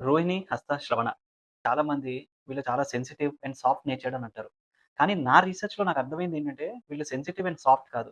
రోహిణి, హస్త, శ్రవణ. చాలామంది వీళ్ళు చాలా సెన్సిటివ్ అండ్ సాఫ్ట్ నేచర్డ్ అని అంటారు. కానీ నా రిసర్చ్‌లో నాకు అర్థమైంది ఏంటంటే వీళ్ళు సెన్సిటివ్ అండ్ సాఫ్ట్ కాదు.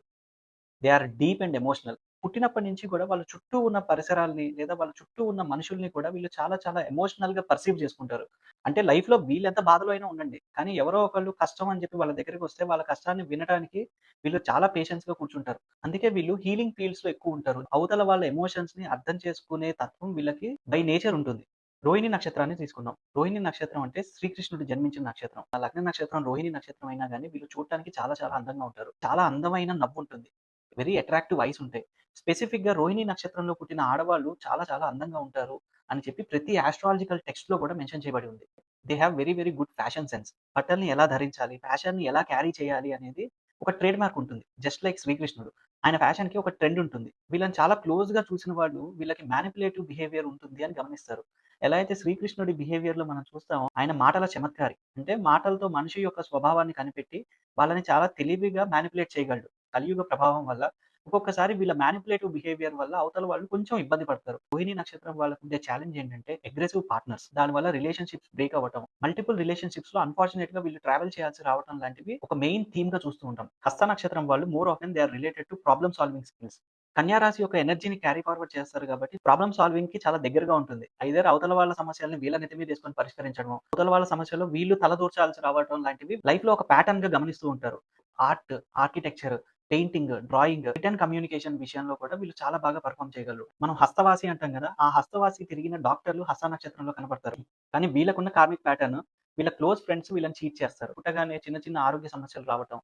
They are deep and emotional. పుట్టినప్పటి నుంచి కూడా వాళ్ళ చుట్టూ ఉన్న పరిసరాల్ని లేదా వాళ్ళ చుట్టూ ఉన్న మనుషుల్ని కూడా వీళ్ళు చాలా చాలా ఎమోషనల్‌గా పర్సీవ్ చేసుకుంటారు. అంటే లైఫ్‌లో వీళ్ళెంత బాధలో అయినా ఉండండి. కానీ ఎవరో ఒకళ్ళు కష్టం అని చెప్పి వాళ్ళ దగ్గరికొస్తే వాళ్ళ కష్టాన్ని వినటానికి వీళ్ళు చాలా పేషెన్స్‌గా కూర్చుంటారు. అందుకే వీళ్ళు హీలింగ్ ఫీల్డ్స్‌లో ఎక్కువుంటారు. అవతల వాళ్ళ ఎమోషన్స్‌ని అర్థం చేసుకునే తత్వం వీళ్ళకి బై నేచర్ ఉంటుంది. రోహిణి నక్షత్రాన్ని తీసుకుందాం. రోహిణి నక్షత్రం అంటే శ్రీకృష్ణుడు జన్మించిన నక్షత్రం. ఆ లగ్న నక్షత్రం రోహిణి నక్షత్రం అయినా గాని వీళ్ళు చూడటానికి చాలా చాలా అందంగా ఉంటారు. చాలా అందమైన నవ్వుంటుంది. వెరీ అట్రాక్టివ్ ఐస్ ఉంటాయి. స్పెసిఫిక్‌గా రోహిణి నక్షత్రంలో పుట్టిన ఆడవాళ్ళు చాలా చాలా అందంగా ఉంటారు అని చెప్పి ప్రతి ఆస్ట్రాలజికల్ టెక్స్ట్‌లో కూడా మెన్షన్ చేయబడి ఉంది. They have very very good fashion sense. బట్టల్ని ఎలా ధరించాలి, ఫ్యాషన్‌ని ఎలా క్యారీ చేయాలి అనేది ఒక ట్రేడ్ మార్క్ ఉంటుంది. జస్ట్ లైక్ శ్రీకృష్ణుడు. ఆయన ఫ్యాషన్‌కి ఒక ట్రెండ్ ఉంటుంది. వీళ్ళని చాలా క్లోజ్‌గా చూసిన వాళ్ళు వీళ్ళకి మానిప్యులేటివ్ బిహేవియర్ ఉంటుంది అని గమనిస్తారు. ఎలా అయితే శ్రీకృష్ణుడి బిహేవియర్‌లో మనం చూస్తామో ఆయన మాటల చమత్కారి. అంటే మాటలతో మనిషి యొక్క స్వభావాన్ని కనిపెట్టి వాళ్ళని చాలా తెలివిగా మానిప్యులేట్ చేయగలడు. కలియుగ ప్రభావం వల్ల ఒక్కొక్కసారి వీళ్ళ మానిప్యులేటివ్ బిహేవియర్ వల్ల అవతల వాళ్ళు కొంచెం ఇబ్బంది పడతారు. రోహిణి నక్షత్రం వాళ్ళకుండే ఛాలెంజ్ ఏంటంటే అగ్రెసివ్ పార్ట్నర్స్. దానివల్ల రిలేషన్‌షిప్స్ బ్రేక్ అవ్వటం. మల్టిపుల్ రిలేషన్‌షిప్స్‌లో అన్‌ఫార్చునేట్‌గా వీళ్ళు ట్రావెల్ చేయాల్సి రావటం లాంటివి ఒక మెయిన్ థీమ్‌గా చూస్తూ ఉంటాం. హస్త నక్షత్రం వాళ్ళు more often they are related to problem solving skills. కన్యా రాశి యొక్క ఎనర్జీని క్యారీ ఫార్వర్డ్ చేస్తారు కాబట్టి ప్రాబ్లమ్ సాల్వింగ్‌కి చాలా దగ్గరగా ఉంటుంది. ఐదర్ అవతల వాళ్ళ సమస్యలని వీళ్ళ నెత్తి మీదేసుకొని పరిష్కరించడమో, అవతల వాళ్ళ సమస్యలో వీళ్ళు తలదూర్చాల్సి రావటం లాంటివి లైఫ్‌లో ఒక ప్యాటర్న్‌గా గమనిస్తూ ఉంటారు. Art, architecture, painting, drawing, written communication విషయంలో కూడా వీళ్ళు చాలా బాగా పెర్ఫార్మ్ చేయగలరు. మనం హస్తవాసి అంటాం గదా! ఆ హస్తవాసి తిరిగిన డాక్టర్‌లు హస్త నక్షత్రంలో కనపడతారు. కానీ వీళ్ళకున్న కార్మిక్ ప్యాటర్న్ వీళ్ళ క్లోజ్ ఫ్రెండ్స్ వీళ్ళని చీట్ చేస్తారు. పుట్టగానే చిన్న చిన్న ఆరోగ్య సమస్యలు రావటం,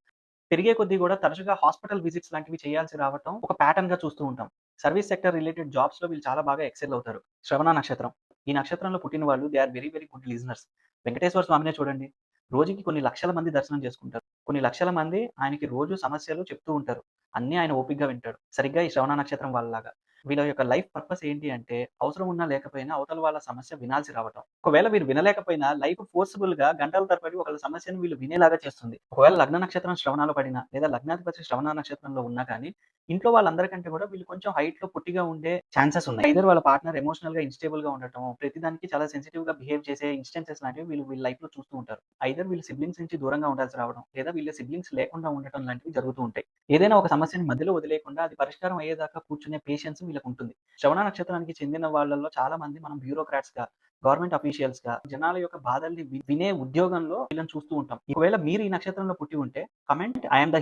పెరిగే కొద్దీ గూడా తరచుగా హాస్పిటల్ విజిట్స్ లాంటివి చేయాల్సి రావటం ఒక ప్యాటర్న్‌గా చూస్తూ ఉంటాం. సర్విస్ సెక్టర్ రిలేటెడ్ జాబ్స్‌లో వీళ్ళు చాలా బాగా ఎక్సెల్ అవుతారు. శ్రవణ నక్షత్రం. ఈ నక్షత్రంలో పుట్టిన వాళ్ళు they are very very good listeners. Venkateswara స్వామినే చూడండి. రోజుకి కొన్ని లక్షల మంది దర్శనం చేసుకుంటారు. కొన్ని లక్షల మంది ఆయనకి రోజు సమస్యలు చెప్తూ ఉంటారు. అన్నీ ఆయన ఓపికగా వింటాడు. సరిగ్గా ఈ శ్రవణ నక్షత్రం వాళ్ళలాగా. వీళ్ళ యొక్క లైఫ్ పర్పస్ ఏంటి అంటే అవసరం ఉన్నా లేకపోయినా అవతల వాళ్ళ సమస్య వినాల్సి రావటం. ఒకవేళ వీరు వినలేకపోయినా లైఫ్ ఫోర్స్‌బుల్‌గా గంటల తరబడి ఒకళ్ళ సమస్యను వీళ్ళు వినేలాగా చేస్తుంది. ఒకవేళ లగ్న నక్షత్రం శ్రవణాలో పడినా లేదా లగ్నాధిపతి శ్రవణ నక్షత్రంలో ఉన్నా కానీ ఇంట్లో వాళ్ళందరికంటే కూడా వీళ్ళు కొంచెం హైట్‌లో పొట్టిగా ఉండే ఛాన్సెస్ ఉన్నాయి. ఐదర్ వాళ్ళ పార్ట్నర్ ఎమోషనల్‌గా ఇన్‌స్టేబుల్‌గా ఉండటం, ప్రతిదానికి చాలా సెన్సిటివ్‌గా బిహేవ్ చేసే ఇన్‌స్టెన్సెస్ లాంటివి వీళ్ళ లైఫ్‌లో చూస్తూ ఉంటారు. ఐదర్ వీళ్ళు సిబ్లింగ్స్ నుంచి దూరంగా ఉండాల్సి రావడం, లేదా వీళ్ళ సిబ్లింగ్స్ లేకుండా ఉండటం లాంటివి జరుగుతూ ఉంటాయి. ఏదైనా ఒక సమస్యని మధ్యలో వదిలేయకుండా అది పరిష్కారం అయ్యేదాకా కూర్చునే పేషెన్స్ వీళ్ళకుంటుంది. శ్రవణ నక్షత్రానికి చెందిన వాళ్ళలో చాలా మంది మనం బ్యూరోక్రాట్స్‌గా, గవర్నమెంట్ అఫీషియల్స్‌గా జనాల యొక్క బాధల్ని వినే ఉద్యోగంలో వీళ్ళని చూస్తూ ఉంటాం. ఒకవేళ మీరు ఈ నక్షత్రంలో పుట్టి ఉంటే కామెంట్ ఐ యామ్ ద